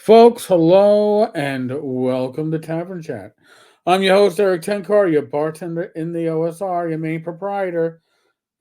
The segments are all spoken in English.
Folks, hello and welcome to Tavern Chat. I'm your host, Eric Tenkar, your bartender in the OSR, your main proprietor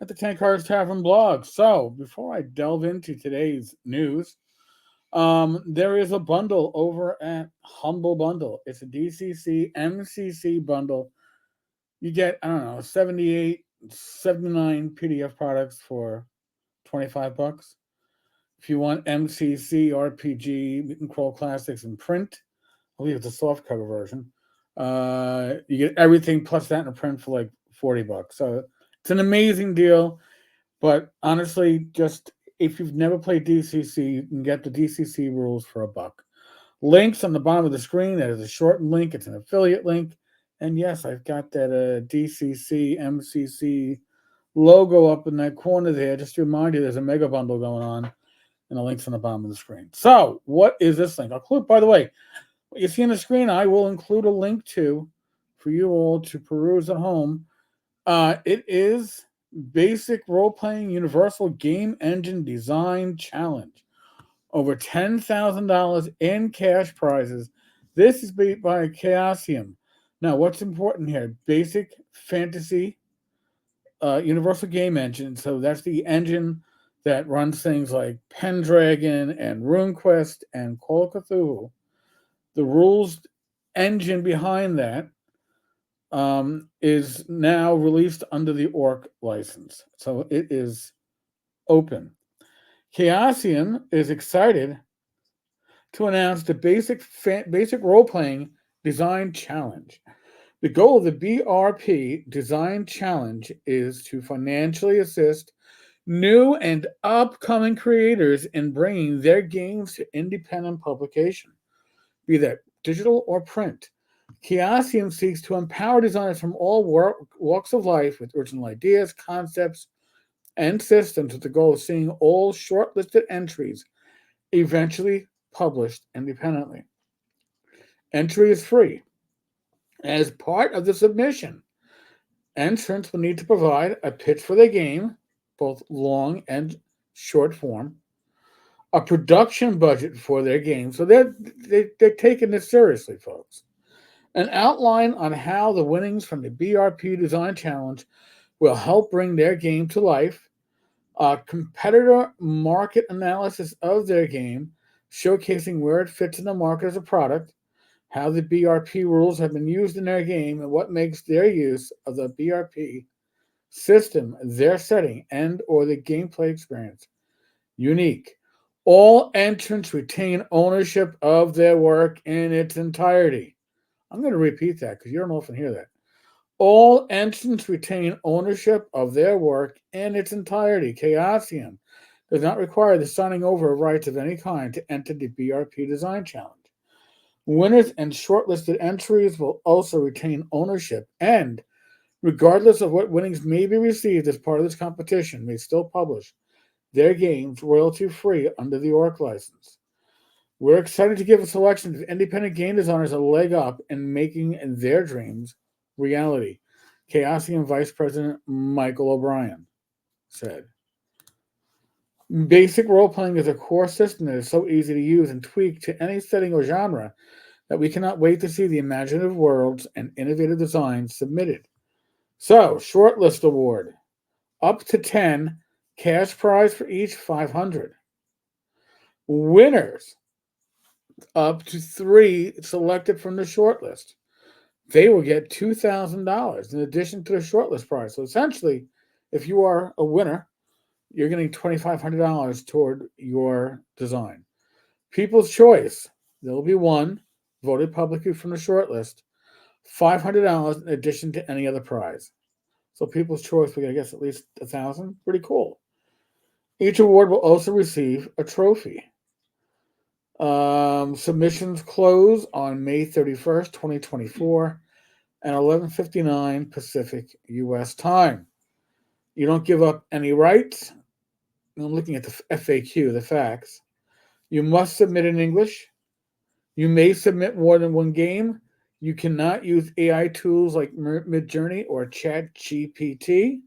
at the Tenkar's Tavern blog. So, before I delve into today's news, there is a bundle over at Humble Bundle. It's a DCC MCC bundle. You get, I don't know, 78, 79 PDF products for 25 bucks. If you want MCC, RPG, Meet and Crawl Classics in print, I believe it's a softcover version. You get everything plus that in a print for like 40 bucks. So it's an amazing deal. But honestly, just if you've never played DCC, you can get the DCC rules for $1. Links on the bottom of the screen. That is a shortened link. It's an affiliate link. And yes, I've got that DCC MCC logo up in that corner there. Just to remind you, there's a mega bundle going on, and the link's on the bottom of the screen. So, what is this link? I'll include, by the way, what you see on the screen, I will include a link to for you all to peruse at home. It is Basic Roleplaying Universal Game Engine Design Challenge. Over $10,000 in cash prizes. This is beat by Chaosium. Now, what's important here? Basic Fantasy Universal Game Engine. So that's the engine that runs things like Pendragon and RuneQuest and Call of Cthulhu. The rules engine behind that is now released under the ORC license. So it is open. Chaosium is excited to announce the basic role-playing design challenge. The goal of the BRP design challenge is to financially assist new and upcoming creators in bringing their games to independent publication, be that digital or print. Chaosium seeks to empower designers from all walks of life with original ideas, concepts, and systems with the goal of seeing all shortlisted entries eventually published independently. Entry is free. As part of the submission, entrants will need to provide a pitch for their game, both long and short form, a production budget for their game. So they're taking this seriously, folks. An outline on how the winnings from the BRP Design Challenge will help bring their game to life, a competitor market analysis of their game, showcasing where it fits in the market as a product, how the BRP rules have been used in their game, and what makes their use of the BRP system, their setting, and or the gameplay experience unique. All entrants retain ownership of their work in its entirety. I'm going to repeat that because you don't often hear that. All entrants retain ownership of their work in its entirety. Chaosium does not require the signing over of rights of any kind to enter the BRP Design Challenge. Winners and shortlisted entries will also retain ownership and, regardless of what winnings may be received as part of this competition, may still publish their games royalty-free under the ORC license. We're excited to give a selection of independent game designers a leg up in making their dreams reality, Chaosium Vice President Michael O'Brien said. Basic role-playing is a core system that is so easy to use and tweak to any setting or genre that we cannot wait to see the imaginative worlds and innovative designs submitted. So, shortlist award, up to 10, cash prize for each 500. Winners, up to 3 selected from the shortlist. They will get $2,000 in addition to the shortlist prize. So essentially, if you are a winner, you're getting $2,500 toward your design. People's choice, there will be one voted publicly from the shortlist, $500 in addition to any other prize. So people's choice, we got, I guess, at least 1,000. Pretty cool. Each award will also receive a trophy. Submissions close on May 31st, 2024 at 11:59 Pacific U.S. time. You don't give up any rights. I'm looking at the FAQ, the facts. You must submit in English. You may submit more than one game. You cannot use AI tools like Midjourney or ChatGPT.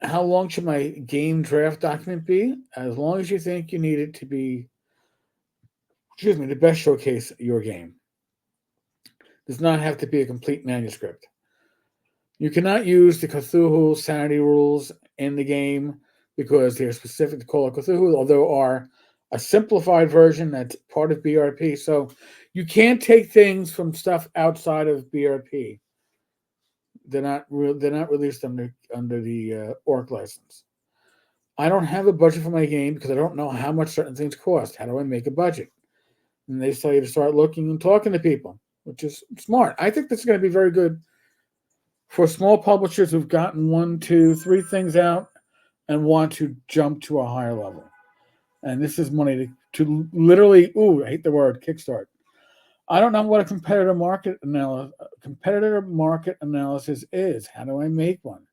How long should my game draft document be? As long as you think you need it to be, the best showcase your game. Does not have to be a complete manuscript. You cannot use the Cthulhu sanity rules in the game because they're specific to Call of Cthulhu, although are a simplified version that's part of BRP. So you can't take things from stuff outside of BRP. They're not released under the Orc license. I don't have a budget for my game because I don't know how much certain things cost. How do I make a budget? And they tell you to start looking and talking to people, which is smart. I think this is going to be very good for small publishers who've gotten 1, 2, 3 things out and want to jump to a higher level. And this is money to literally, I hate the word, kickstart. I don't know what a competitor market analysis is. How do I make one?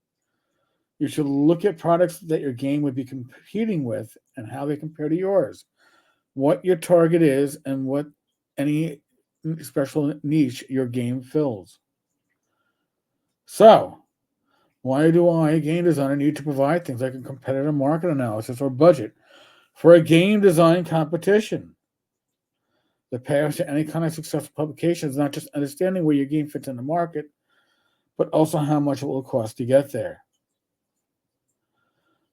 You should look at products that your game would be competing with and how they compare to yours, what your target is, and what any special niche your game fills. So, why do I, a game designer, need to provide things like a competitor market analysis or budget for a game design competition? The path to any kind of successful publication is not just understanding where your game fits in the market, but also how much it will cost to get there.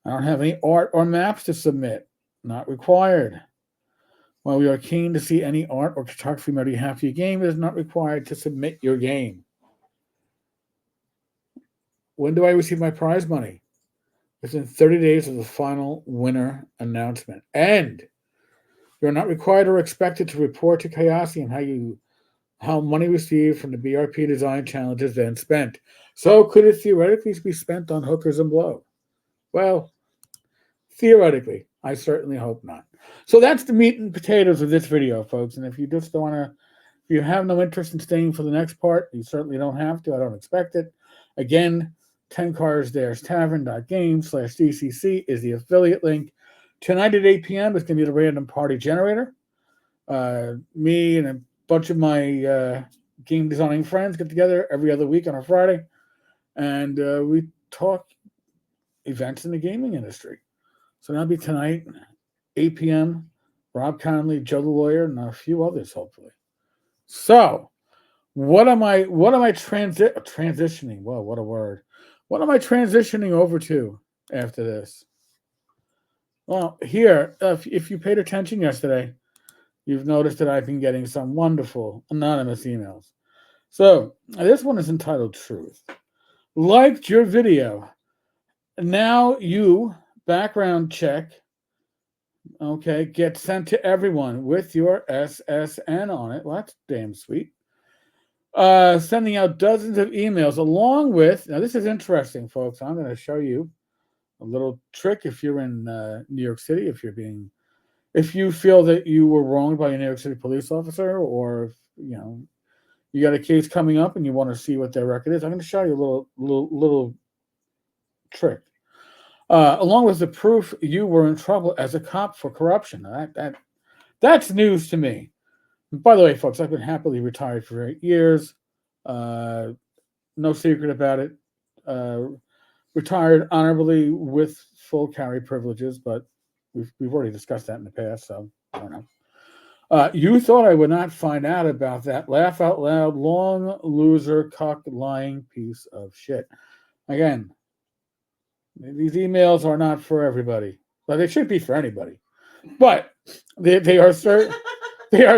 I don't have any art or maps to submit. Not required. While we are keen to see any art or photography on behalf of your game, it is not required to submit your game. When do I receive my prize money? Within 30 days of the final winner announcement. And you're not required or expected to report to Chaosium how money received from the BRP design challenge is then spent. So could it theoretically be spent on hookers and blow? Well, theoretically, I certainly hope not. So that's the meat and potatoes of this video, folks. And if you just don't want to, if you have no interest in staying for the next part, you certainly don't have to. I don't expect it. Again, Tenkars-Tavern.game/DCC is the affiliate link. Tonight at 8 p.m. is going to be the random party generator. Me and a bunch of my game designing friends get together every other week on a Friday, and we talk events in the gaming industry. So that'll be tonight, 8 p.m. Rob Conley, Joe the Lawyer, and a few others, hopefully. So, what am I transitioning? Whoa, what a word. What am I transitioning over to after this? Well, here, if you paid attention yesterday, you've noticed that I've been getting some wonderful anonymous emails. So, this one is entitled Truth. Liked your video. Now you, background check, okay, get sent to everyone with your SSN on it. Well, that's damn sweet. Sending out dozens of emails along with, now this is interesting, folks. I'm going to show you a little trick if you're in New York City, if you feel that you were wronged by a New York City police officer, or if, you got a case coming up and you want to see what their record is. I'm going to show you a little trick. Along with the proof you were in trouble as a cop for corruption. That's news to me. By the way, folks, I've been happily retired for 8 years. No secret about it. Retired honorably with full carry privileges, but we've already discussed that in the past, so I don't know. You thought I would not find out about that. Laugh out loud, long loser, cock lying piece of shit. Again, these emails are not for everybody. Well, they should be for anybody, but they are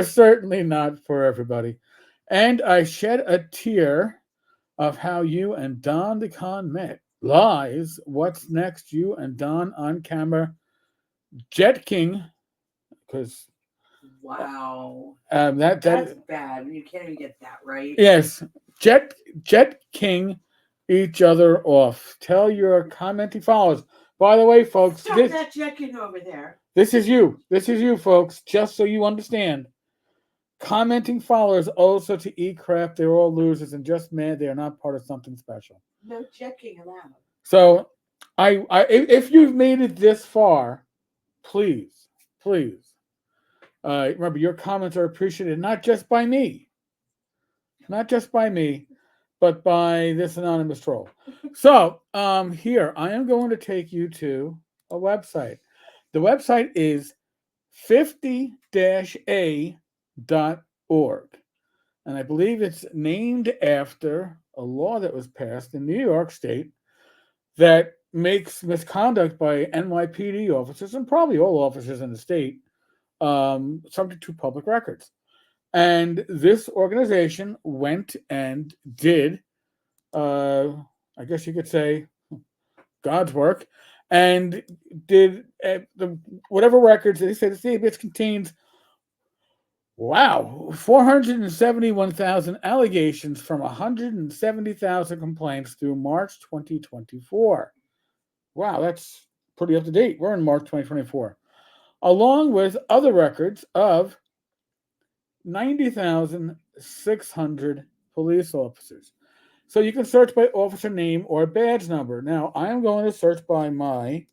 certainly not for everybody. And I shed a tear of how you and Don DeCon met. Lies. What's next? You and Don on camera. Jet King, because wow, that's bad. You can't even get that right. Yes, Jet King each other off. Tell your commenting followers. By the way, folks, Stop that Jet King over there. This is you. This is you, folks. Just so you understand. Commenting followers also to eat crap. They're all losers and just mad they are not part of something special. No Jet King allowed. So, if you've made it this far, please, remember your comments are appreciated not just by me, but by this anonymous troll. So here I am going to take you to a website. The website is 50-a.org. And I believe it's named after a law that was passed in New York State that makes misconduct by NYPD officers and probably all officers in the state subject to public records. And this organization went and did, I guess you could say, God's work, and did whatever records they said. The database contains, wow, 471,000 allegations from 170,000 complaints through March 2024. Wow, that's pretty up to date. We're in March 2024. Along with other records of 90,600 police officers. So you can search by officer name or badge number. Now, I am going to search by my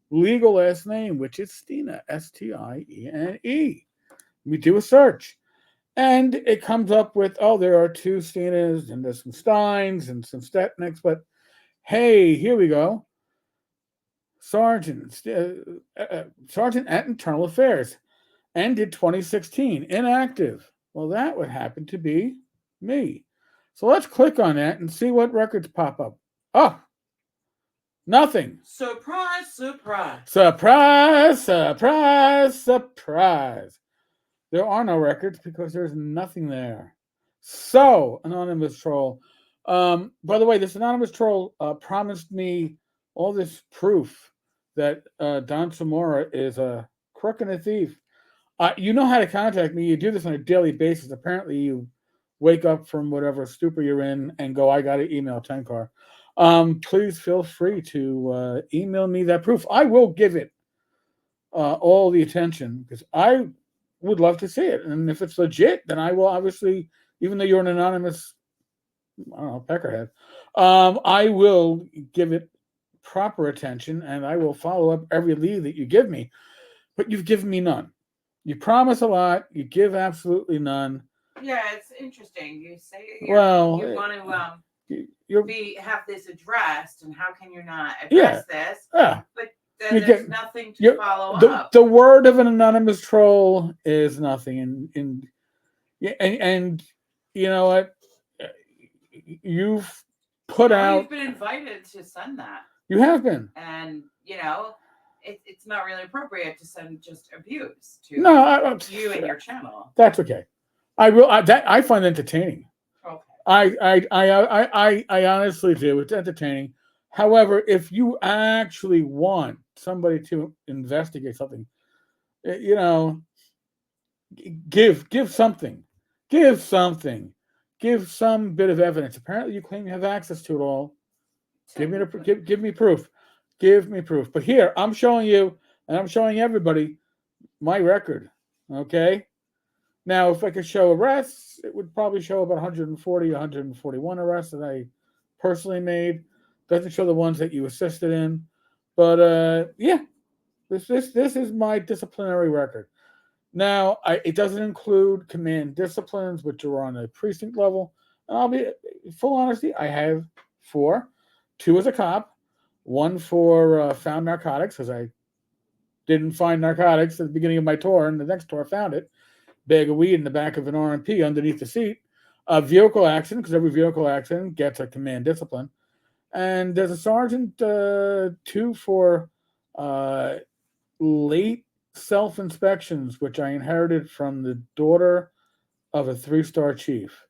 legal last name, which is Stiene, Stiene. We do a search. And it comes up with, oh, there are 2 Stienes, and there's some Steins and some Stetniks, but hey, here we go. Sergeant at Internal Affairs, ended 2016, inactive. Well, that would happen to be me. So let's click on that and see what records pop up. Oh, nothing. Surprise, surprise. Surprise, surprise, surprise. There are no records because there's nothing there. So, anonymous troll. By the way, this anonymous troll promised me all this proof that Don Zamora is a crook and a thief. You know how to contact me. You do this on a daily basis. Apparently, you wake up from whatever stupor you're in and go, I got to email Tenkar. Please feel free to email me that proof. I will give it all the attention because I would love to see it. And if it's legit, then I will obviously, even though you're an anonymous, I don't know, peckerhead, I will give it proper attention and I will follow up every lead that you give me. But you've given me none. You promise a lot. You give absolutely none. Yeah, it's interesting. You say you Well, want to have this addressed, and how can you not address this? Yeah. But then there's nothing to follow up. The word of an anonymous troll is nothing, and you know what? You've put out. You've been invited to send that. You have been, and it's not really appropriate to send just abuse to you and your channel. That's okay. I will. I find it entertaining. Okay. I honestly do. It's entertaining. However, if you actually want somebody to investigate something, give something. Give something. Give some bit of evidence. Apparently, you claim you have access to it all. Give me proof. Give me proof. But here, I'm showing you, and I'm showing everybody my record. Okay? Now, if I could show arrests, it would probably show about 140, 141 arrests that I personally made. Doesn't show the ones that you assisted in. But, yeah, this is my disciplinary record. Now, it doesn't include command disciplines, which are on a precinct level. And I'll be full honesty, I have 4. 2 as a cop, 1 for found narcotics, because I didn't find narcotics at the beginning of my tour, and the next tour found it. Bag of weed in the back of an RMP underneath the seat. A vehicle accident, because every vehicle accident gets a command discipline. And there's a sergeant 2 for late self-inspections, which I inherited from the daughter of a 3-star chief.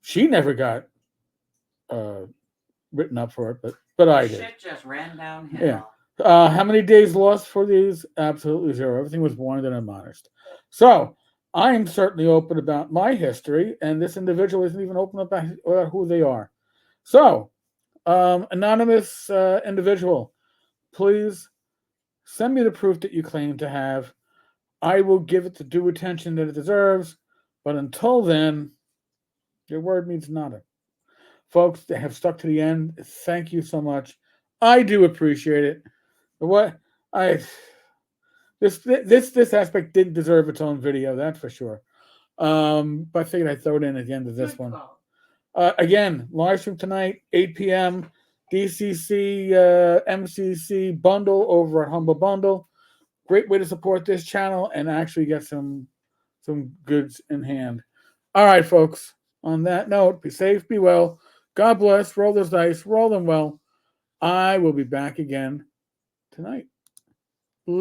She never got written up for it, but I did. Shit just ran downhill. Yeah. How many days lost for these? Absolutely 0. Everything was warned and admonished. So I am certainly open about my history, and this individual isn't even open about who they are. So, anonymous individual, please send me the proof that you claim to have. I will give it the due attention that it deserves, but until then, your word means nothing. Folks that have stuck to the end, thank you so much. I do appreciate it. This aspect didn't deserve its own video, that's for sure. But I figured I'd throw it in at the end of this one. Again, live stream tonight, 8 p.m. DCC MCC bundle over at Humble Bundle. Great way to support this channel and actually get some goods in hand. All right, folks. On that note, be safe, be well. God bless. Roll those dice. Roll them well. I will be back again tonight.